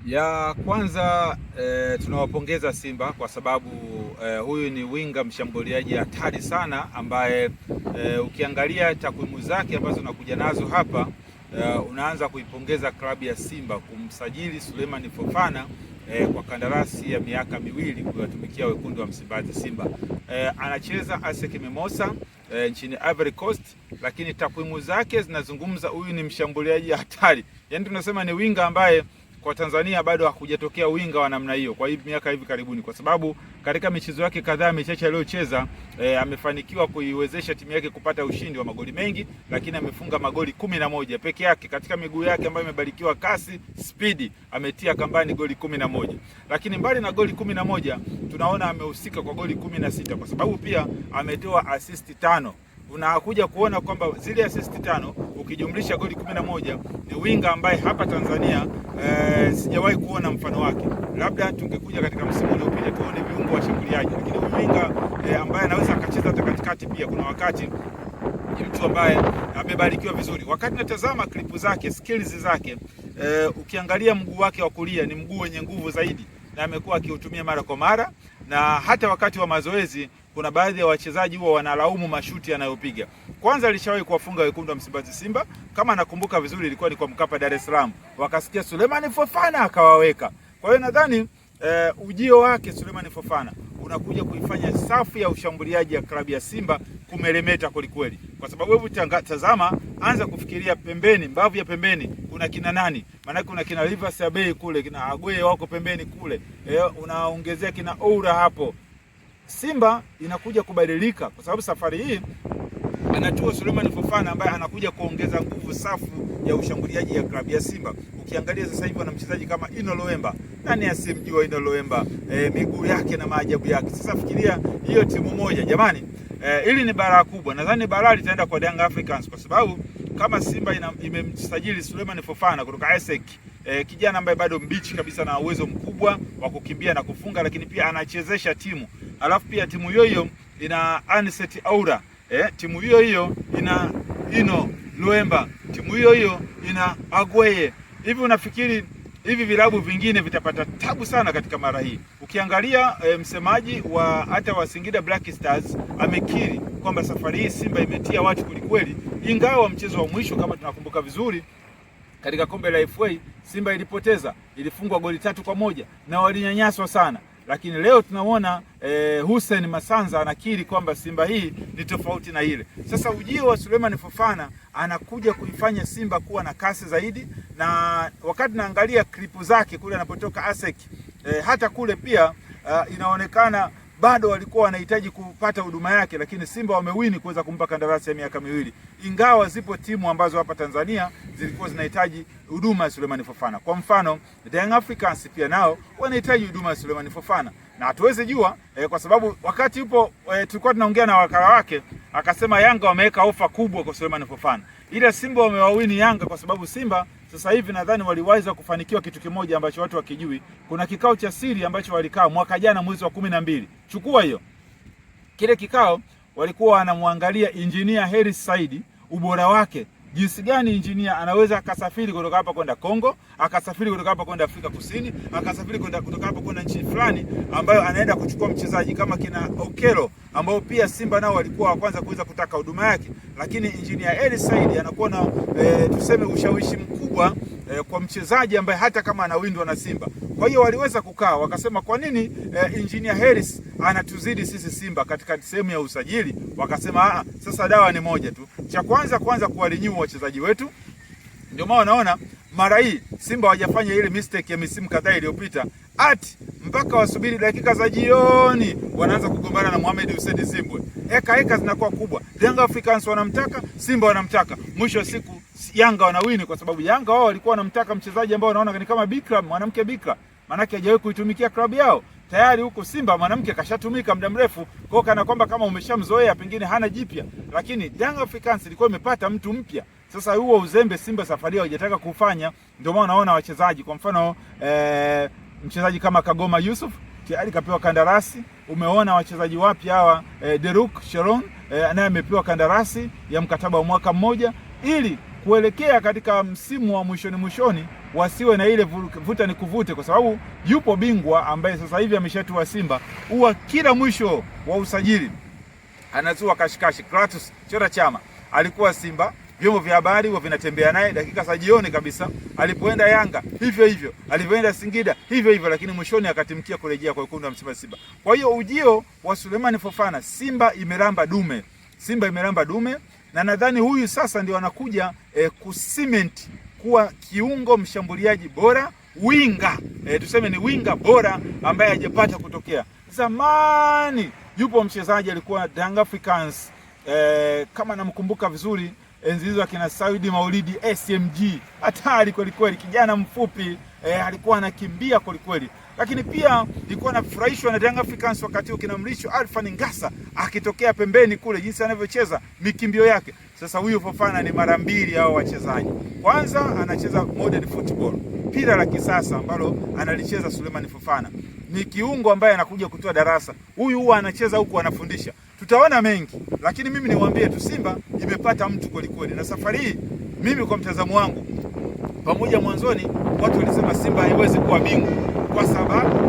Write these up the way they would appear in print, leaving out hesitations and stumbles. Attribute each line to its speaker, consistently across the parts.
Speaker 1: Ya kwanza tunawapongeza Simba kwa sababu huyu ni winga mshambuliaji hatari sana ambaye ukiangalia takwimu zake ambazo unakuja nazo hapa unaanza kuipongeza klabu ya Simba kumsajili Suleiman Fofana kwa kandarasi ya miaka miwili kuwatumikia wekundu wa Msimbazi Simba. Anacheza ASEC Mimosas nchini Ivory Coast, lakini takwimu zake zinazungumza huyu ni mshambuliaji hatari. Yaani tunasema ni winga ambaye kwa Tanzania bado hakujatokea winga wa namna hiyo kwa hivi miaka hivi karibuni, kwa sababu katika michezo yake kadhaa michache aliyocheza amefanikiwa kuiwezesha timu yake kupata ushindi wa magoli mengi, lakini amefunga magoli 11 peke yake katika miguu yake ambayo imebarikiwa kasi, spidi, ametia kambani goli 11. Lakini mbali na goli 11 tunaona amehusika kwa goli 16 kwa sababu pia ametoa assist 5. Unakuja kuona kwamba zile assist 5 ukijumlisha goli 11 ni winga ambaye hapa Tanzania sijawahi kuona mfano wake. Labda tungekuja katika msimu uliopita tuone viungo washambuliaji, lakini huyu winga ambaye anaweza akacheza hata katikati pia. Kuna wakati ni mtu ambaye amebarikiwa vizuri. Wakati natazama klipu zake, skills zake, ukiangalia mguu wake wa kulia ni mguu wenye nguvu zaidi na amekuwa akiutumia mara kwa mara, na hata wakati wa mazoezi kuna baadhi ya wachezaji huwa wanalaumu mashuti anayopiga. Kwanza alishawahi kuwafunga wekundu wa Msimbazi Simba, kama nakumbuka vizuri ilikuwa ni kwa Mkapa Dar es Salaam. Wakasikia Suleiman Fofana akawaweka. Kwa hiyo nadhani ujio wake Suleiman Fofana unakuja kuifanya safu ya ushambuliaji ya klabu ya Simba kumeremeta kwelikweli. Kwa sababu hebu tazama, anza kufikiria pembeni, mbavu ya pembeni kuna kina nani? Maana kuna kina Rivers Abey kule, kina Agwe wako pembeni kule. Unaongezea kina Oura hapo. Simba inakuja kubadilika kwa sababu safari hii anatua Suleiman Fofana ambaye anakuja kuongeza nguvu safu ya ushambuliaji ya klabu ya Simba. Ukiangalia sasa hivi wana mchezaji kama Ino Loemba. Nani asimjua Ino Loemba? Miguu yake na maajabu yake. Sasa fikiria hiyo timu moja jamani. Hili ni balaa kubwa. Nadhani balaa litaenda kwa Young Africans kwa sababu kama Simba imemsajili Suleiman Fofana kutoka ASEC, kijana ambaye bado mbichi kabisa na uwezo mkubwa wa kukimbia na kufunga, lakini pia anachezesha timu. Alafu pia timu hiyo hiyo ina Anicet Oura, timu hiyo hiyo ina Ino Loemba, timu hiyo hiyo ina Agweye. Hivi unafikiri hivi vilabu vingine vitapata tabu sana katika mara hii? Ukiangalia msemaji wa hata wa Singida Black Stars amekiri kwamba safari hii Simba imetia watu kulikweli, ingawa mchezo wa mwisho kama tunakumbuka vizuri katika kombe la FA Simba ilipoteza, ilifungwa goli 3-1 na walinyanyaswa sana. Lakini leo tunaona Hussein Masanza anakiri kwamba Simba hii ni tofauti na ile. Sasa ujio wa Suleiman Fofana anakuja kuifanya Simba kuwa na kasi zaidi, na wakati naangalia klipu zake kule anapotoka ASEC, hata kule pia inaonekana bado walikuwa wanahitaji kupata huduma yake, lakini Simba wamewini kuweza kumpa kandarasi ya miaka miwili, ingawa zipo timu ambazo hapa Tanzania zilikuwa zinahitaji huduma ya Suleiman Fofana. Kwa mfano Young Africans pia nao wanahitaji huduma ya Suleiman Fofana, na hatuwezi jua kwa sababu wakati yupo tulikuwa tunaongea na wakala wake akasema Yanga wameweka ofa kubwa kwa Suleiman Fofana, ila Simba wamewawini Yanga kwa sababu Simba sasa hivi nadhani waliweza kufanikiwa kitu kimoja ambacho watu wakijui. Kuna kikao cha siri ambacho walikaa mwaka jana mwezi wa 12. Chukua hiyo. Kile kikao walikuwa wanamwangalia Engineer Hersi Said, ubora wake, jinsi gani engineer anaweza akasafiri kutoka hapa kwenda Kongo, akasafiri kutoka hapa kwenda Afrika Kusini, akasafiri kutoka hapa kwenda nchi fulani ambayo anaenda kuchukua mchezaji kama kina Okelo ambao pia Simba nao walikuwa wa kwanza kuweza kutaka huduma yake, lakini Engineer Hersi Said anakuwa na tuseme ushawishi mkubwa kwa mchezaji ambaye hata kama anawindwa na Simba. Kwa hiyo waliweza kukaa wakasema kwa nini Engineer Hersi anatuzidi sisi Simba katika sehemu ya usajili? Wakasema sasa dawa ni moja tu. Cha kwanza kuwarenew wachezaji wetu. Ndio maana unaona mara hii Simba hawajafanya ile mistake ya misimu kadhaa iliyopita. Mpaka wasubiri dakika za jioni wanaanza kugombana na Mohamed Hussein Zimbwe. Heka zinakuwa kubwa. Young Africans wanamtaka, Simba wanamtaka. Mwisho wa siku Yanga wanawini kwa sababu Yanga wao walikuwa wanamtaka mchezaji ambao wanaona ni kama bikra, mwanamke bikra. Maana yake hajawahi kuitumikia klabu yao. Tayari huko Simba mwanamke kashatumika muda mrefu, kwa kana kwamba kama umeshamzoea pengine hana jipya. Lakini Young Africans ilikuwa imepata mtu mpya. Sasa huo uzembe Simba safari hawajataka kufanya, ndio maana unaona wachezaji kwa mfano mchezaji kama Kagoma Yusuf tayari kapewa kandarasi. Umeona wachezaji wapya hawa Deruk Sharon naye amepewa kandarasi ya mkataba wa mwaka mmoja ili kuelekea katika msimu wa mwishoni wasiwe na ile vuta ni kuvute, kwa sababu yupo bingwa ambaye sasa hivi ameshatua Simba. Huwa kila mwisho wa usajili anazua kashikashi. Clatous Chota Chama alikuwa Simba, vyombo vya habari vinatembea naye dakika za jioni kabisa. Alipoenda Yanga hivyo hivyo, alipoenda Singida hivyo hivyo, lakini mwishoni akatimkia kurejea kwa wekundu wa Msimbazi Simba. Kwa hiyo ujio wa Suleiman Fofana, Simba imelamba dume, Simba imelamba dume, na nadhani huyu sasa ndio anakuja kucement kuwa kiungo mshambuliaji bora, winga tuseme ni winga bora ambaye hajapata kutokea. Zamani yupo mchezaji alikuwa Young Africans, kama namkumbuka vizuri, enzi hizo akina Saudi Maulidi SMG, hatari kweli kweli, kijana mfupi, alikuwa anakimbia kweli kweli. Lakini pia nilikuwa nafurahishwa na Young Africans wakati ukina Mrisho Alfan Ngasa akitokea pembeni kule, jinsi anavyocheza mikimbio yake. Sasa huyu Fofana ni mara mbili hao wachezaji. Kwanza anacheza modern football, pira la kisasa ambalo analicheza Suleiman Fofana. Ni kiungo ambaye anakuja kutoa darasa. Huyu huwa anacheza huku anafundisha. Tutaona mengi, lakini mimi niwaambie tu Simba imepata mtu kweli kweli. Na safari hii mimi kwa mtazamo wangu, pamoja mwanzoni watu walisema Simba haiwezi kuwa bingwa kwa sababu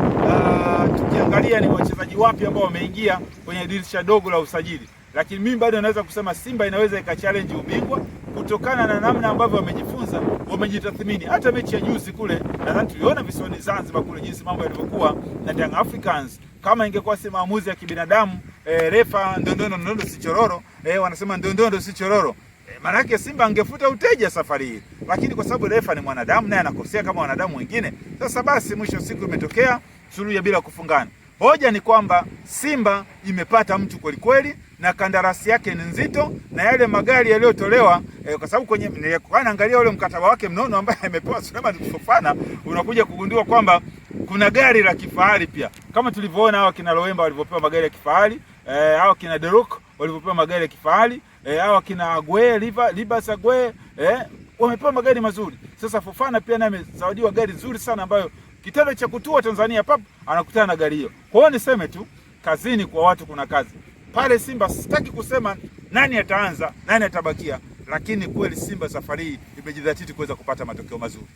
Speaker 1: tukiangalia ni wachezaji wapi ambao wameingia kwenye dirisha dogo la usajili, lakini mimi bado naweza kusema Simba inaweza ikachallenge ubingwa kutokana na namna ambavyo wamejifunza, wamejitathmini. Hata mechi ya juzi kule nadhani tuliona visiwani Zanzibar kule jinsi mambo yalivyokuwa na Young Africans. Kama ingekuwa si maamuzi ya kibinadamu, refa ndondondo si chororo, wanasema ndondondo si chororo, maana yake Simba angefuta uteja safari hii, lakini kwa sababu refa ni mwanadamu naye anakosea kama wanadamu wengine, sasa basi mwisho siku imetokea suluhu ya bila kufungana. Hoja ni kwamba Simba imepata mtu kweli kweli na kandarasi yake ni nzito, na yale magari yaliyotolewa kwa sababu kwenye nilikuwa naangalia ule mkataba wake mnono ambaye amepewa Suleiman Fofana, unakuja kugundua kwamba kuna gari la kifahari pia, kama tulivyoona hao kina Loemba walivyopewa magari ya kifahari, hao kina Deruk walivyopewa magari ya kifahari, hao kina Agwe Libas Agwe wamepewa magari mazuri. Sasa Fofana pia naye amezawadiwa gari nzuri sana ambayo kitendo cha kutua Tanzania pap anakutana na gari hiyo. Kwa hiyo niseme tu kazini kwa watu kuna kazi. Pale Simba sitaki kusema nani ataanza, nani atabakia, lakini kweli Simba safari hii imejidhatiti kuweza kupata matokeo mazuri.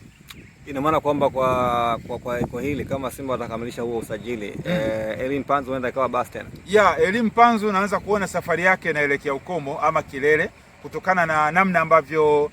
Speaker 2: Ina maana kwamba kwa hili kama Simba watakamilisha huo usajili, Elie Mpanzu anaenda ikawa basi tena.
Speaker 1: Elie Mpanzu naanza kuona safari yake inaelekea ukomo ama kilele kutokana na namna ambavyo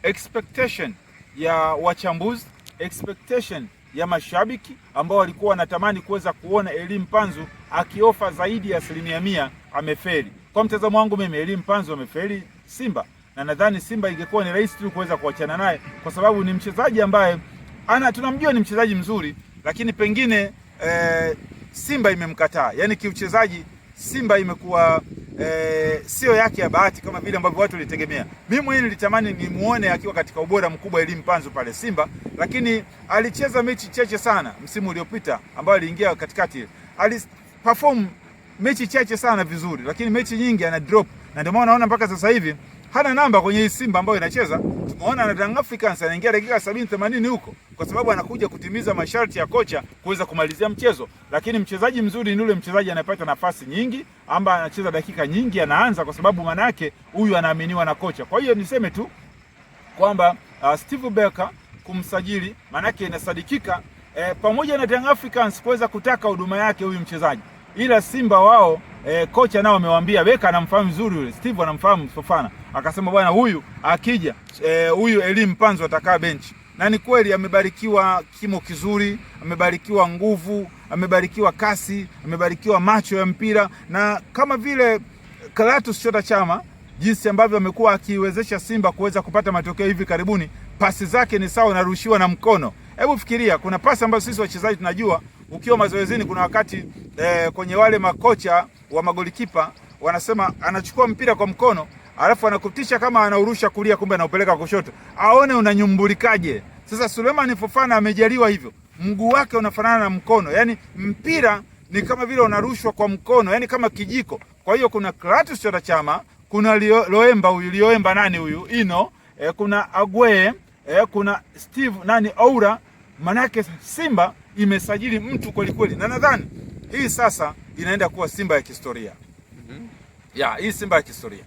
Speaker 1: expectation ya wachambuzi, expectation ya mashabiki ambao walikuwa wanatamani kuweza kuona Elie Mpanzu akiofa zaidi ya 100% amefeli. Kwa mtazamo wangu mimi Elie Mpanzu amefeli Simba, na nadhani Simba ingekuwa ni rahisi tu kuweza kuachana naye kwa sababu ni mchezaji ambaye tunamjua ni mchezaji mzuri, lakini pengine Simba imemkataa. Yaani kiuchezaji Simba imekuwa sio yake ya bahati kama vile ambavyo watu walitegemea. Mimi mwenyewe nilitamani nimuone akiwa katika ubora mkubwa Elie Mpanzu pale Simba, lakini alicheza mechi chache sana msimu uliopita ambao aliingia katikati. Aliperform mechi chache sana vizuri, lakini mechi nyingi ana drop, na ndio maana naona mpaka sasa hivi hana namba kwenye hii Simba ambayo inacheza. Tumeona na Young Africans anaingia dakika 70-80 huko kwa sababu anakuja kutimiza masharti ya kocha kuweza kumalizia mchezo, lakini mchezaji mzuri ni yule mchezaji anayepata nafasi nyingi, amba anacheza dakika nyingi, anaanza kwa sababu maana yake huyu anaaminiwa na kocha. Kwa hiyo niseme tu kwamba Steve Barker kumsajili maana yake inasadikika, pamoja na Young Africans kuweza kutaka huduma yake huyu mchezaji, ila Simba wao kocha nao amewaambia Beka anamfahamu vizuri yule, Steve anamfahamu Fofana, akasema bwana huyu akija huyu Elie Mpanzu atakaa bench. Na ni kweli amebarikiwa kimo kizuri, amebarikiwa nguvu, amebarikiwa kasi, amebarikiwa macho ya mpira, na kama vile Clatous Chota Chama jinsi ambavyo amekuwa akiwezesha Simba kuweza kupata matokeo hivi karibuni, pasi zake ni sawa na rushiwa na mkono. Hebu fikiria, kuna pasi ambazo sisi wachezaji tunajua ukiwa mazoezini kuna wakati kwenye wale makocha wa magolikipa wanasema anachukua mpira kwa mkono alafu anakutisha kama anaurusha kulia kumbe anaupeleka kushoto, aone unanyumbulikaje. Sasa Suleiman Fofana amejaliwa hivyo, mguu wake unafanana na mkono, yani mpira ni kama vile unarushwa kwa mkono, yani kama kijiko. Kwa hiyo kuna Clatous Chota Chama, kuna Loemba nani huyu Ino, kuna Agwe, kuna Steve Oura. Manake Simba imesajili mtu kweli kweli, na nadhani hii sasa inaenda kuwa Simba ya kihistoria. Hii Simba ya kihistoria.